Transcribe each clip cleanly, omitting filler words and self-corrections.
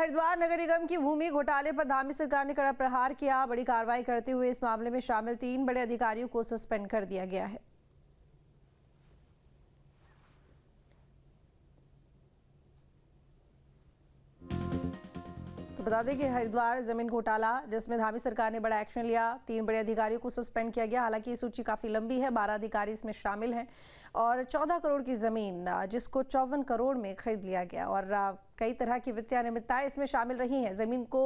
हरिद्वार नगर निगम की भूमि घोटाले पर धामी सरकार ने कड़ा प्रहार किया। बड़ी कार्रवाई करते हुए इस मामले में शामिल 3 बड़े अधिकारियों को सस्पेंड कर दिया गया है। तो बता दें कि हरिद्वार जमीन घोटाला जिसमें धामी सरकार ने बड़ा एक्शन लिया, 3 बड़े अधिकारियों को सस्पेंड किया गया। हालांकि ये सूची काफी लंबी है, 12 अधिकारी इसमें शामिल हैं और 14 करोड़ की जमीन जिसको 54 करोड़ में खरीद लिया गया और कई तरह की वित्तीय अनियमितताएं इसमें शामिल रही हैं। जमीन को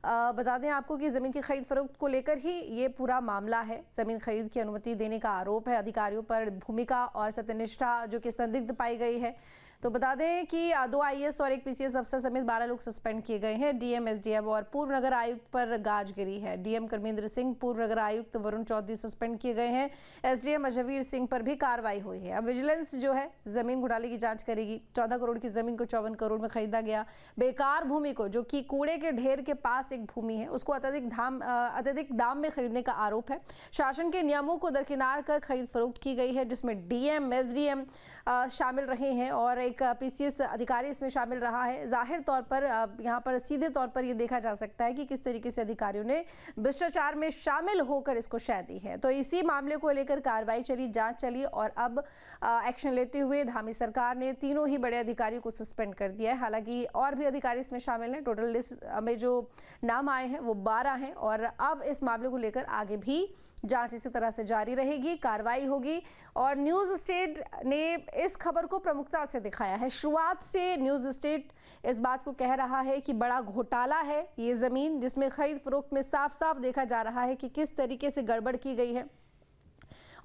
बता दें आपको कि जमीन की खरीद फरोख्त को लेकर ही ये पूरा मामला है। जमीन खरीद की अनुमति देने का आरोप है अधिकारियों पर, भूमिका और सत्यनिष्ठा जो कि संदिग्ध पाई गई है। तो बता दें कि 2 आईएएस और 1 पीसीएस अफसर समेत 12 लोग सस्पेंड किए गए हैं। डीएम, एसडीएम और पूर्व नगर आयुक्त पर गाज गिरी है। डीएम कर्मेंद्र सिंह, पूर्व नगर आयुक्त वरुण चौधरी सस्पेंड किए गए हैं। एसडीएम अजयवीर सिंह पर भी कार्रवाई हुई है। अब विजिलेंस जो है जमीन घोटाले की जांच करेगी। 14 करोड़ की जमीन को 54 करोड़ में खरीदा गया। बेकार भूमि को, जो कि कूड़े के ढेर के पास एक भूमि है, उसको अत्यधिक दाम में खरीदने का आरोप है। शासन के नियमों को दरकिनार कर खरीद फरोख्त की गई है, जिसमें डीएम, एसडीएम शामिल रहे हैं और एक पीसीएस अधिकारी इसमें शामिल रहा है। जाहिर तौर पर यहाँ पर सीधे तौर पर ये देखा जा सकता है कि किस तरीके से अधिकारियों ने भ्रष्टाचार में शामिल होकर इसको शह दी है। तो इसी मामले को लेकर कार्रवाई चली, जांच चली और अब एक्शन लेते हुए धामी सरकार ने तीनों ही बड़े अधिकारियों को सस्पेंड कर दिया है। हालांकि और भी अधिकारी इसमें शामिल हैं। टोटल लिस्ट में जो नाम आए हैं वो 12 हैं और अब इस मामले को लेकर आगे भी जांच इसी तरह से जारी रहेगी, कार्रवाई होगी। और न्यूज़ स्टेट ने इस खबर को प्रमुखता से दिखाया है। शुरुआत से न्यूज़ स्टेट इस बात को कह रहा है कि बड़ा घोटाला है ये ज़मीन, जिसमें खरीद फरोख्त में साफ साफ देखा जा रहा है कि किस तरीके से गड़बड़ की गई है।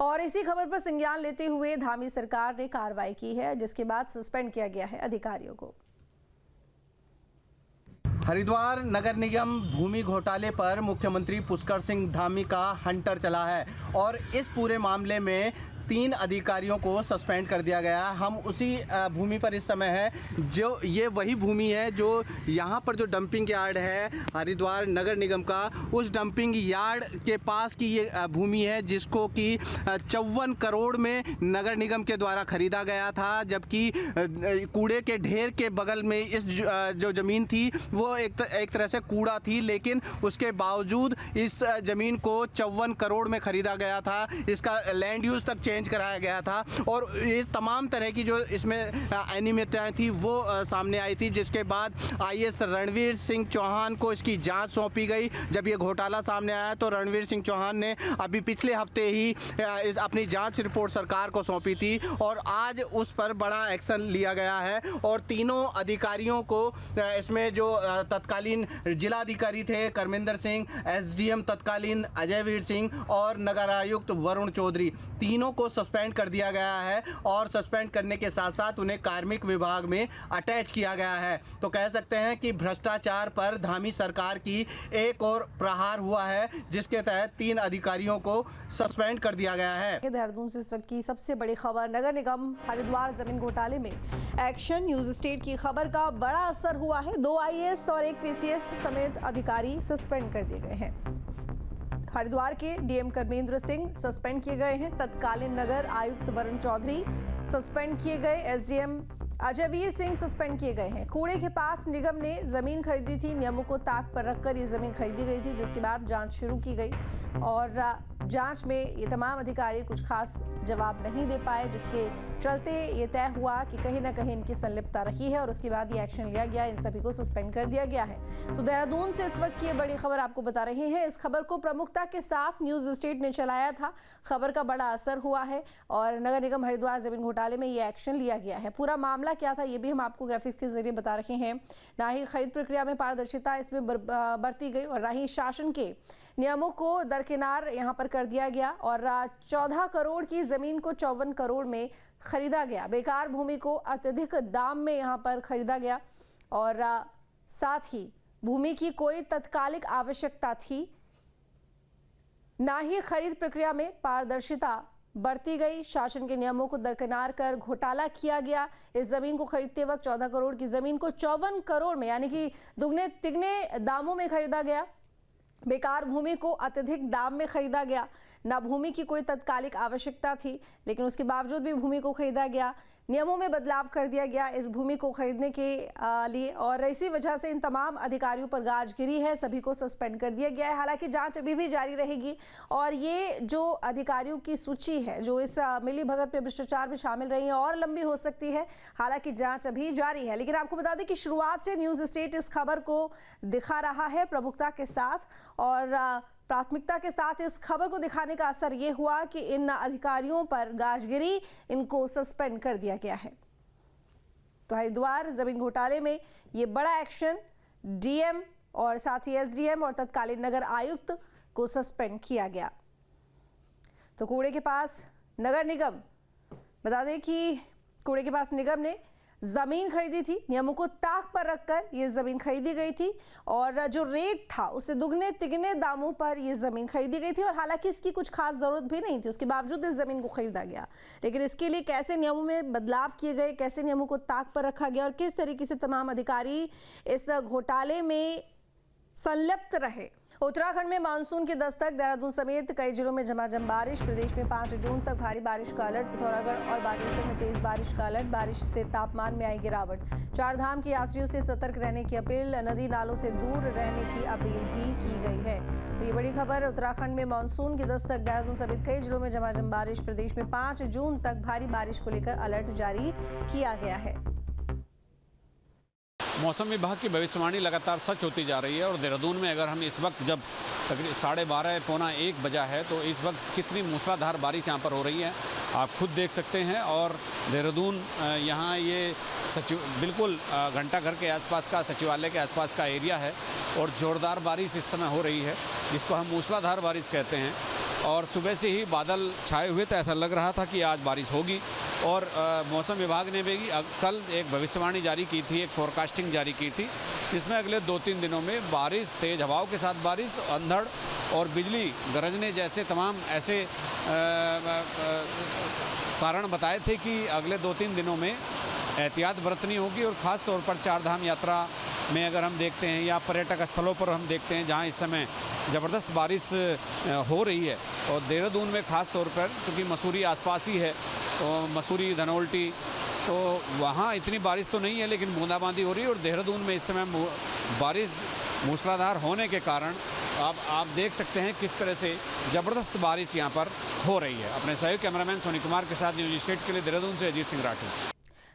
और इसी खबर पर संज्ञान लेते हुए धामी सरकार ने कार्रवाई की है, जिसके बाद सस्पेंड किया गया है अधिकारियों को। हरिद्वार नगर निगम भूमि घोटाले पर मुख्यमंत्री पुष्कर सिंह धामी का हंटर चला है और इस पूरे मामले में 3 अधिकारियों को सस्पेंड कर दिया गया। हम उसी भूमि पर इस समय है, जो ये वही भूमि है जो यहाँ पर जो डंपिंग यार्ड है हरिद्वार नगर निगम का, उस डंपिंग यार्ड के पास की ये भूमि है जिसको कि 54 करोड़ में नगर निगम के द्वारा खरीदा गया था। जबकि कूड़े के ढेर के बगल में इस जो ज़मीन थी वो एक तरह से कूड़ा थी, लेकिन उसके बावजूद इस ज़मीन को 54 करोड़ में खरीदा गया था। इसका लैंड यूज़ तक चेंज कराया गया था और ये तमाम तरह की जो इसमें अनियमितताएं थी वो सामने आई थी, जिसके बाद आईएएस रणवीर सिंह चौहान को इसकी जांच सौंपी गई। जब ये घोटाला सामने आया तो रणवीर सिंह चौहान ने अभी पिछले हफ्ते ही अपनी जांच रिपोर्ट सरकार को सौंपी थी और आज उस पर बड़ा एक्शन लिया गया है और तीनों अधिकारियों को इसमें जो तत्कालीन जिलाधिकारी थे कर्मेंद्र सिंह, एसडीएम तत्कालीन अजयवीर सिंह और नगर आयुक्त वरुण चौधरी, तीनों को सस्पेंड कर दिया गया है और सस्पेंड करने के साथ साथ उन्हें कार्मिक विभाग में अटैच किया गया है। तो कह सकते हैं कि भ्रष्टाचार पर धामी सरकार की एक और प्रहार हुआ है, जिसके तहत 3 अधिकारियों को सस्पेंड कर दिया गया है। देहरादून से इस वक्त की सबसे बड़ी खबर, नगर निगम हरिद्वार जमीन घोटाले में एक्शन। न्यूज़ स्टेट की खबर का बड़ा असर हुआ है। 2 आईएएस और 1 पीसीएस समेत अधिकारी सस्पेंड कर दिए गए हैं। हरिद्वार के डीएम कर्मेंद्र सिंह सस्पेंड किए गए हैं। तत्कालीन नगर आयुक्त वरुण चौधरी सस्पेंड किए गए। एसडीएम अजयवीर सिंह सस्पेंड किए गए हैं। कूड़े के पास निगम ने जमीन खरीदी थी, नियमों को ताक पर रखकर ये जमीन खरीदी गई थी, जिसके बाद जांच शुरू की गई और जांच में ये तमाम अधिकारी कुछ खास जवाब नहीं दे पाए, जिसके चलते ये तय हुआ कि कहीं ना कहीं इनकी संलिप्तता रही है और उसके बाद ये एक्शन लिया गया, इन सभी को सस्पेंड कर दिया गया है। तो देहरादून से इस वक्त की ये बड़ी खबर आपको बता रहे हैं। इस खबर को प्रमुखता के साथ न्यूज़ स्टेट ने चलाया था। खबर का बड़ा असर हुआ है और नगर निगम हरिद्वार जमीन घोटाले में ये एक्शन लिया गया है। पूरा मामला क्या था ये भी हम आपको ग्राफिक्स के जरिए बता रहे हैं। ना ही खरीद प्रक्रिया में पारदर्शिता इसमें बरती गई और ना ही शासन के नियमों को दरकिनार यहाँ पर कर दिया गया और 14 करोड़ की जमीन को 54 करोड़ में खरीदा गया। बेकार भूमि को अत्यधिक दाम में यहाँ पर खरीदा गया और साथ ही भूमि की कोई तत्कालिक आवश्यकता थी, ना ही खरीद प्रक्रिया में पारदर्शिता बरती गई। शासन के नियमों को दरकिनार कर घोटाला किया गया। इस जमीन को खरीदते वक्त 14 करोड़ की जमीन को 54 करोड़ में यानी कि दुगने तिगने दामों में खरीदा गया। बेकार भूमि को अत्यधिक दाम में खरीदा गया। ना भूमि की कोई तत्कालिक आवश्यकता थी, लेकिन उसके बावजूद भी भूमि को खरीदा गया। नियमों में बदलाव कर दिया गया इस भूमि को खरीदने के लिए, और इसी वजह से इन तमाम अधिकारियों पर गाजगिरी है, सभी को सस्पेंड कर दिया गया है। हालांकि जांच अभी भी जारी रहेगी और ये जो अधिकारियों की सूची है जो इस मिली भगत में भ्रष्टाचार में शामिल रही है और लंबी हो सकती है। हालांकि जांच अभी जारी है, लेकिन आपको बता दें कि शुरुआत से न्यूज़ स्टेट इस खबर को दिखा रहा है प्रमुखता के साथ और प्राथमिकता के साथ। इस खबर को दिखाने का असर ये हुआ कि इन अधिकारियों पर गाजगिरी, इनको सस्पेंड कर दिया गया है। तो हरिद्वार जमीन घोटाले में ये बड़ा एक्शन, डीएम और साथ ही एसडीएम और तत्कालीन नगर आयुक्त को सस्पेंड किया गया। तो कूड़े के पास नगर निगम, बता दें कि कूड़े के पास निगम ने जमीन खरीदी थी, नियमों को ताक पर रखकर ये जमीन खरीदी गई थी और जो रेट था उससे दुगने तिगने दामों पर ये जमीन खरीदी गई थी। और हालांकि इसकी कुछ खास जरूरत भी नहीं थी, उसके बावजूद इस जमीन को खरीदा गया। लेकिन इसके लिए कैसे नियमों में बदलाव किए गए, कैसे नियमों को ताक पर रखा गया और किस तरीके से तमाम अधिकारी इस घोटाले में संलिप्त रहे। उत्तराखंड में मानसून की दस्तक, देहरादून समेत कई जिलों में झमाझम बारिश। प्रदेश में 5 जून तक भारी बारिश का अलर्ट, पिथौरागढ़ और बागेश्वर में तेज बारिश का अलर्ट। बारिश से तापमान में आई गिरावट। 4 धाम के यात्रियों से सतर्क रहने की अपील, नदी नालों से दूर रहने की अपील भी की गई है। तो ये बड़ी खबर, उत्तराखंड में मानसून की दस्तक, देहरादून समेत कई जिलों में झमाझम बारिश। प्रदेश में 5 जून तक भारी बारिश को लेकर अलर्ट जारी किया गया है। मौसम विभाग की भविष्यवाणी लगातार सच होती जा रही है और देहरादून में अगर हम इस वक्त जब तकरीबन 12:30 पौना 1 बजा है तो इस वक्त कितनी मूसलाधार बारिश यहाँ पर हो रही है आप खुद देख सकते हैं। और देहरादून यहाँ ये बिल्कुल घंटाघर के आसपास का, सचिवालय के आसपास का एरिया है और ज़ोरदार बारिश इस समय हो रही है जिसको हम मूसलाधार बारिश कहते हैं। और सुबह से ही बादल छाए हुए थे, ऐसा लग रहा था कि आज बारिश होगी। और मौसम विभाग ने भी कल एक भविष्यवाणी जारी की थी, एक फोरकास्टिंग जारी की थी जिसमें अगले 2-3 दिनों में बारिश, तेज़ हवाओं के साथ बारिश, अंधड़ और बिजली गरजने जैसे तमाम ऐसे कारण बताए थे कि अगले 2-3 दिनों में एहतियात बरतनी होगी। और ख़ास तौर पर 4 धाम यात्रा में अगर हम देखते हैं या पर्यटक स्थलों पर हम देखते हैं जहां इस समय ज़बरदस्त बारिश हो रही है और देहरादून में ख़ास तौर पर क्योंकि मसूरी आसपास ही है, तो मसूरी, धनौल्टी, तो वहाँ इतनी बारिश तो नहीं है लेकिन बूंदाबांदी हो रही है। और देहरादून में इस समय बारिश मूसलाधार होने के कारण आप देख सकते हैं किस तरह से ज़बरदस्त बारिश यहाँ पर हो रही है। अपने सहयोगी कैमरामैन सोनी कुमार के साथ न्यूज़ स्टेट के लिए देहरादून से अजीत सिंह राठी।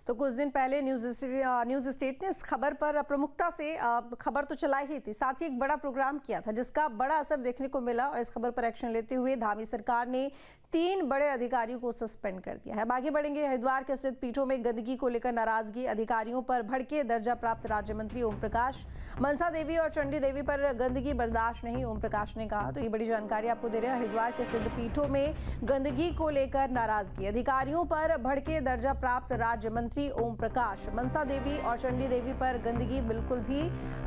तो कुछ दिन पहले न्यूज़ स्टेट ने इस खबर पर प्रमुखता से खबर तो चलाई ही थी, साथ ही एक बड़ा प्रोग्राम किया था जिसका बड़ा असर देखने को मिला। और इस खबर पर एक्शन लेते हुए धामी सरकार ने 3 बड़े अधिकारियों को सस्पेंड कर दिया है। अब आगे बढ़ेंगे। हरिद्वार के स्थित पीठों में गंदगी को लेकर नाराजगी, अधिकारियों पर भड़के दर्जा प्राप्त राज्य मंत्री ओम प्रकाश। मनसा देवी और चंडी देवी पर गंदगी बर्दाश्त नहीं, ओम प्रकाश ने कहा। तो ये बड़ी जानकारी आपको दे रहे हैं। हरिद्वार के सिद्ध पीठों में गंदगी को लेकर नाराजगी, अधिकारियों पर भड़के दर्जा प्राप्त राज्य मंत्री ओम प्रकाश। मनसा देवी और चंडी देवी पर गंदगी बिल्कुल भी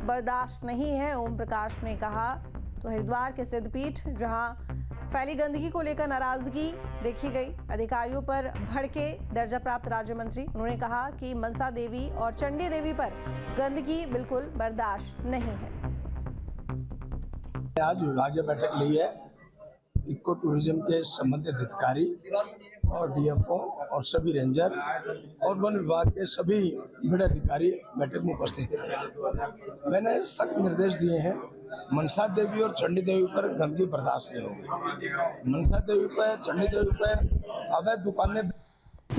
बर्दाश्त नहीं है, ओम प्रकाश ने कहा। तो हरिद्वार के सिद्धपीठ जहां फैली गंदगी को लेकर नाराजगी देखी गई, अधिकारियों पर भड़के दर्जा प्राप्त राज्य मंत्री। उन्होंने कहा कि मनसा देवी और चंडी देवी पर गंदगी बिल्कुल बर्दाश्त नहीं है। आज विभागीय बैठक ली है। इको टूरिज्म के संबंधित अधिकारी और डीएफओ और सभी रेंजर और वन विभाग के सभी बड़े अधिकारी बैठक में उपस्थित थे। मैंने सख्त निर्देश दिए हैं, मनसा देवी और चंडी देवी पर गंदगी बर्दाश्त नहीं होगी। मनसा देवी पर, चंडी देवी पर अवैध दुकानें।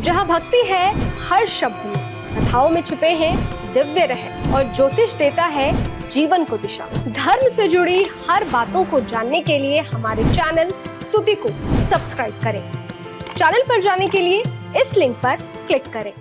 जहाँ भक्ति है हर शब्द में, कथाओं में छुपे हैं दिव्य रहस्य और ज्योतिष देता है जीवन को दिशा। धर्म से जुड़ी हर बातों को जानने के लिए हमारे चैनल स्तुति को सब्सक्राइब करें। चैनल पर जाने के लिए इस लिंक पर क्लिक करें।